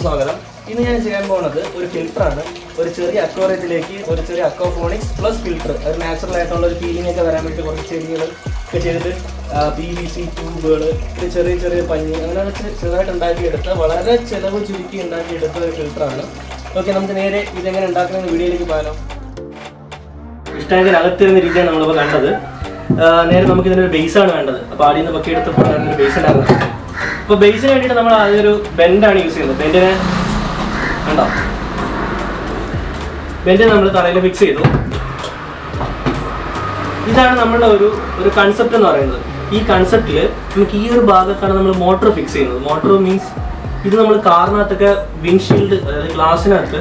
സ്വാഗതം. ഇന്ന് ഞാൻ ചെയ്യാൻ പോകുന്നത് ഒരു ഫിൽറ്ററാണ്. ഒരു ചെറിയ അക്വാറിയത്തിലേക്ക് ഒരു ചെറിയ അക്വാപോണിക്സ് പ്ലസ് ഫിൽറ്റർ, ഒരു നാച്ചുറൽ ആയിട്ടുള്ള ഒരു ഫീലിംഗ് ഒക്കെ വരാൻ വേണ്ടി കുറച്ച് ചെടികൾ ഒക്കെ ചെയ്തിട്ട് PVC ട്യൂബുകൾ, ചെറിയ ചെറിയ പഞ്ഞി അങ്ങനെ ചെറുതായിട്ട് ഉണ്ടാക്കിയെടുത്ത വളരെ ചിലവ് ചുരുക്കി ഉണ്ടാക്കിയെടുത്ത ഒരു ഫിൽറ്ററാണ്. ഓക്കെ, നമുക്ക് നേരെ ഇതെങ്ങനെ ഉണ്ടാക്കുന്ന വീഡിയോയിലേക്ക് പോകാനോ. ഇഷ്ടത്തിനകത്തിരുന്ന രീതിയാണ് നമ്മളിപ്പോൾ കണ്ടത്. നേരെ നമുക്ക് ഇതിനൊരു ബേസാണ് വേണ്ടത്. അപ്പോൾ ആദ്യം നിന്ന് പൊക്കിയെടുത്തപ്പോൾ ഒരു ബേസ് ഉണ്ടാകുന്നത്. അപ്പോൾ ബേസിന് വേണ്ടിയിട്ട് നമ്മൾ ആദ്യമൊരു ബെൻഡാണ് യൂസ് ചെയ്യുന്നത്. ബെൻഡിനെ കണ്ടോ, ബെൻഡ് നമ്മൾ തറയിൽ ഫിക്സ് ചെയ്തു. ഇതാണ് നമ്മളുടെ ഒരു കൺസെപ്റ്റ് എന്ന് പറയുന്നത്. ഈ കൺസെപ്റ്റിൽ നമുക്ക് ഈ ഒരു ഭാഗത്താണ് നമ്മൾ മോട്ടർ ഫിക്സ് ചെയ്യുന്നത്. മോട്ടർ മീൻസ് ഇത് നമ്മൾ കാറിനകത്തൊക്കെ വിൻഷീൽഡ്, അതായത് ഗ്ലാസ്സിനകത്ത്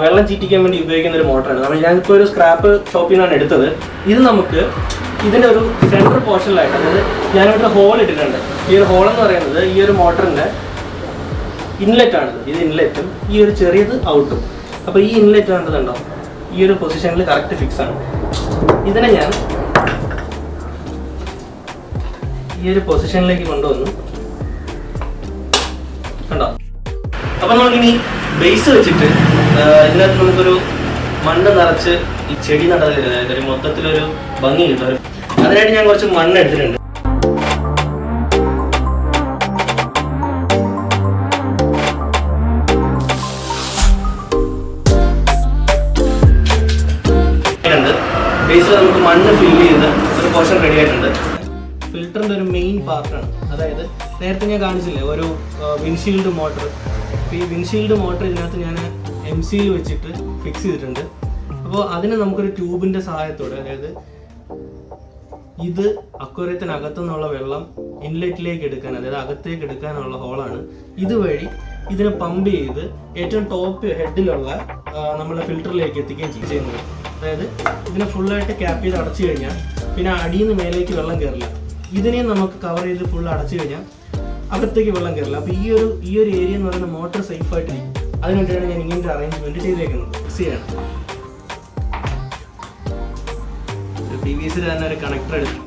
വെള്ളം ചീറ്റിക്കാൻ വേണ്ടി ഉപയോഗിക്കുന്ന ഒരു മോട്ടറാണ്. ഞാനിപ്പോൾ ഒരു സ്ക്രാപ്പ് ഷോപ്പിൽ നിന്നാണ് എടുത്തത്. ഇത് നമുക്ക് ഇതിൻ്റെ ഒരു സെൻട്രൽ പോർഷനിലായിട്ട്, അതായത് ഞാനിവിടെ ഹോൾ ഇട്ടിട്ടുണ്ട്. ഈ ഒരു ഹോൾ എന്ന് പറയുന്നത് ഈ ഒരു മോട്ടറിൻ്റെ ഇൻലെറ്റാണിത്. ഇത് ഇൻലെറ്റും ഈ ഒരു ചെറിയത് ഔട്ടും. അപ്പോൾ ഈ ഇൻലെറ്റ് കണ്ടതുണ്ടോ, ഈ ഒരു പൊസിഷനിൽ കറക്റ്റ് ഫിക്സ് ആണ്. ഇതിനെ ഞാൻ ഈ ഒരു പൊസിഷനിലേക്ക് കൊണ്ടുവന്നു. കണ്ടോ. അപ്പോൾ നമുക്കിനി ബേസ് വെച്ചിട്ട് ഇതിനകത്ത് നമുക്കൊരു മണ്ണ് നിറച്ച് ഈ ചെടി നടത്തില്ല, മൊത്തത്തിലൊരു ഭംഗി കിട്ടും. അതിനായിട്ട് ഞാൻ കുറച്ച് മണ്ണ് എടുത്തിട്ടുണ്ട്. ബേസിൽ നമുക്ക് മണ്ണ് ഫില്ല് ചെയ്ത് ഒരു പോർഷൻ റെഡി ആയിട്ടുണ്ട്. ഫിൽറ്ററിൻ്റെ ഒരു മെയിൻ പാർട്ടാണ്. അതായത് നേരത്തെ ഞാൻ കാണിച്ചില്ലേ ഒരു വിൻഷീൽഡ് മോട്ടർ. അപ്പോൾ ഈ വിൻഷീൽഡ് മോട്ടർ ഇതിനകത്ത് ഞാൻ MCയിൽ വെച്ചിട്ട് ഫിക്സ് ചെയ്തിട്ടുണ്ട്. അപ്പോൾ അതിന് നമുക്കൊരു ട്യൂബിൻ്റെ സഹായത്തോടെ, അതായത് ഇത് അക്വേറിയത്തിനകത്തു നിന്നുള്ള വെള്ളം ഇൻലെറ്റിലേക്ക് എടുക്കാൻ, അതായത് അകത്തേക്ക് എടുക്കാനുള്ള ഹോളാണ്. ഇതുവഴി ഇതിനെ പമ്പ് ചെയ്ത് ഏറ്റവും ടോപ്പ് ഹെഡിലുള്ള നമ്മുടെ ഫിൽറ്ററിലേക്ക് എത്തിക്കുകയും ചെയ്യുന്നത്. അതായത് ഇതിനെ ഫുള്ളായിട്ട് ക്യാപ്പ് ചെയ്ത് അടച്ചു കഴിഞ്ഞാൽ പിന്നെ അടിയിൽ നിന്ന് മേലേക്ക് വെള്ളം കയറില്ല. ഇതിനെ നമുക്ക് കവർ ചെയ്ത് ഫുൾ അടച്ചു കഴിഞ്ഞാൽ അകത്തേക്ക് വെള്ളം കയറില്ല. അപ്പോൾ ഈ ഒരു ഏരിയ എന്ന് പറയുന്ന മോട്ടർ സേഫായിട്ടിരിക്കും. അതിനുവേണ്ടിയാണ് ഞാൻ ഇങ്ങനത്തെ അറേഞ്ച്മെൻറ്റ് ചെയ്തേക്കുന്നത്. ചെയ്യണം PVC തന്നെ ഒരു കണക്ടർ എടുക്കും.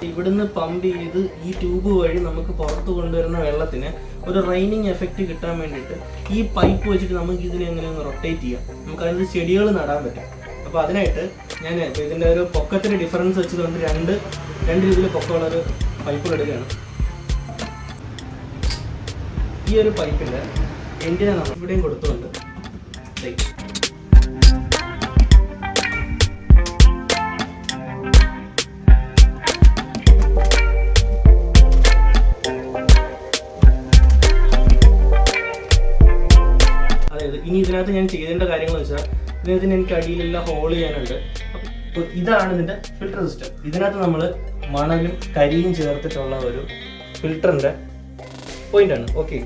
ഇവിടുന്ന് പമ്പ് ചെയ്ത് ഈ ട്യൂബ് വഴി നമുക്ക് പുറത്ത് കൊണ്ടുവരുന്ന വെള്ളത്തിന് ഒരു റെയിനിങ് എഫക്റ്റ് കിട്ടാൻ വേണ്ടിയിട്ട് ഈ പൈപ്പ് വെച്ചിട്ട് നമുക്ക് ഇതിനെ എങ്ങനെ ഒന്ന് റൊട്ടേറ്റ് ചെയ്യാം. നമുക്ക് അതിന് ചെടികൾ നടാൻ പറ്റും. അപ്പോൾ അതിനായിട്ട് ഞാൻ ഇതിൻ്റെ ഒരു പൊക്കത്തിൻ്റെ ഡിഫറൻസ് വെച്ചതുകൊണ്ട് രണ്ട് രീതിയിൽ പൊക്കമുള്ളൊരു പൈപ്പ് എടുക്കുകയാണ്. ഈ ഒരു പൈപ്പിൻ്റെ എൻഡിനെ നമ്മൾ ഇവിടെയും കൊടുത്തുകൊണ്ട് അതായത് ഇനി ഇതിനകത്ത് ഞാൻ ചെയ്തേണ്ട കാര്യങ്ങൾ വെച്ചാൽ ഇതിന് എനിക്ക് അടിയിലെല്ലാം ഹോൾ ചെയ്യാനുണ്ട്. അപ്പോൾ ഇതാണ് ഇതിൻ്റെ ഫിൽട്ടർ സിസ്റ്റം. ഇതിനകത്ത് നമ്മൾ മണലും കരിയും ചേർത്തിട്ടുള്ള ഒരു ഫിൽറ്ററിൻ്റെ പോയിന്റാണ്. ഓക്കെ,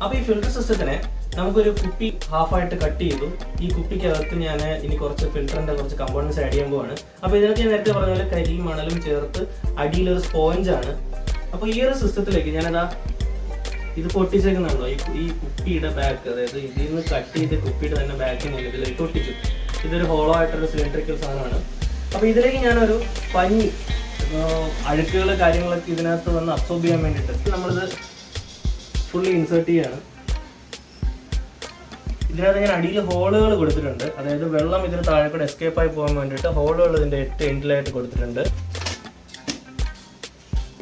അപ്പോൾ ഈ ഫിൽട്ടർ സിസ്റ്റത്തിനെ നമുക്കൊരു കുപ്പി ഹാഫായിട്ട് കട്ട് ചെയ്തു. ഈ കുപ്പിക്കകത്ത് ഞാൻ ഇനി കുറച്ച് ഫിൽറ്ററിൻ്റെ കുറച്ച് കമ്പോണൻസ് ആഡ് ചെയ്യാൻ പോവാണ്. അപ്പോൾ ഇതിനകത്ത് ഞാൻ നേരത്തെ പറഞ്ഞ പോലെ കരിയും മണലും ചേർത്ത് അടിയിലൊരു സ്പോഞ്ചാണ്. അപ്പോൾ ഈ ഒരു സിസ്റ്റത്തിലേക്ക് ഞാനതാ ഇത് പൊട്ടിച്ചേക്കുന്നുണ്ടോ, ഈ കുപ്പിയുടെ ബാക്ക്, അതായത് ഇതിൽ നിന്ന് കട്ട് ചെയ്ത് കുപ്പിയുടെ തന്നെ ബാക്കിന് ഇതിലേക്ക് ഒട്ടിച്ചു. ഇതൊരു ഹോളോ ആയിട്ടൊരു സിലിണ്ടറിക്കൽ സാധനമാണ്. അപ്പോൾ ഇതിലേക്ക് ഞാനൊരു പഞ്ഞി, അഴുക്കുകൾ കാര്യങ്ങളൊക്കെ ഇതിനകത്ത് വന്ന് അബ്സോർബ് ചെയ്യാൻ വേണ്ടിയിട്ട് നമ്മളിത് ഫുള്ളി ഇൻസേർട്ട് ചെയ്യാണ്. ഇതിനകത്ത് ഞാൻ അടിയിൽ ഹോളുകൾ കൊടുത്തിട്ടുണ്ട്. അതായത് വെള്ളം ഇതിന് താഴെ കൂടെ എസ്കേപ്പായി പോകാൻ വേണ്ടിയിട്ട് ഹോളുകൾ ഇതിൻ്റെ 8 എൻഡിലായിട്ട് കൊടുത്തിട്ടുണ്ട്.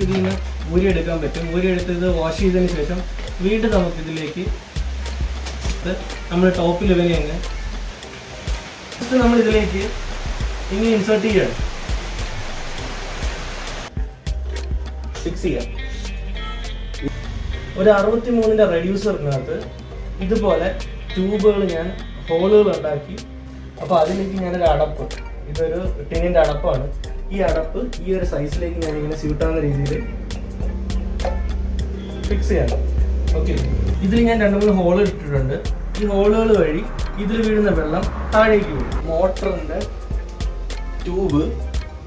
ഇതിൽ നിന്ന് ഊരിയെടുക്കാൻ പറ്റും. ഊരിയെടുത്ത് ഇത് വാഷ് ചെയ്തതിന് ശേഷം വീണ്ടും നമുക്കിതിലേക്ക് നമ്മൾ ടോപ്പിൽ ഇവനെ നമ്മളിതിലേക്ക് ഇങ്ങനെ ഇൻസേർട്ട് ചെയ്യണം, ഫിക്സ് ചെയ്യാം. ഒരു 63ൻ്റെ റെഡ്യൂസറിനകത്ത് ഇതുപോലെ ട്യൂബുകൾ ഞാൻ ഹോളുകൾ ഉണ്ടാക്കി. അപ്പോൾ അതിലേക്ക് ഞാനൊരു അടപ്പ്, ഇതൊരു ടിന്നിൻ്റെ അടപ്പാണ്. ഈ അടപ്പ് ഈ ഒരു സൈസിലേക്ക് ഞാനിങ്ങനെ സ്യൂട്ടാവുന്ന രീതിയിൽ ഫിക്സ് ചെയ്യണം. ഓക്കെ, ഇതിൽ ഞാൻ 2-3 ഹോൾ ഇട്ടിട്ടുണ്ട്. ഈ ഹോളുകൾ വഴി ഇതിൽ വീഴുന്ന വെള്ളം താഴേക്ക് വീഴും. മോട്ടറിൻ്റെ ട്യൂബ്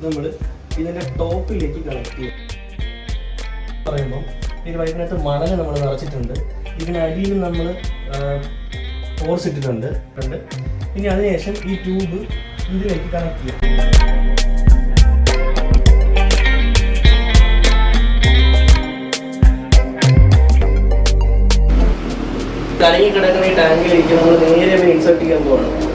നമ്മൾ ഇതിൻ്റെ ടോപ്പിലേക്ക് കണക്ട് ചെയ്യും. പറയുമ്പോൾ ഈ പൈപ്പിനകത്ത് മണൽ നമ്മൾ നിറച്ചിട്ടുണ്ട്. ഇതിനടിയിൽ നമ്മൾ ഫോഴ്സ് ഇട്ടിട്ടുണ്ട്. ഇനി അതിനുശേഷം ഈ ട്യൂബ് ഇതിലേക്ക് കണക്ട് ചെയ്യാം. കലങ്ങി കിടക്കുന്ന ഈ ടാങ്കിലേക്ക് നമ്മൾ നേരെ ഇൻസെർട്ട് ചെയ്യാൻ പോകണം.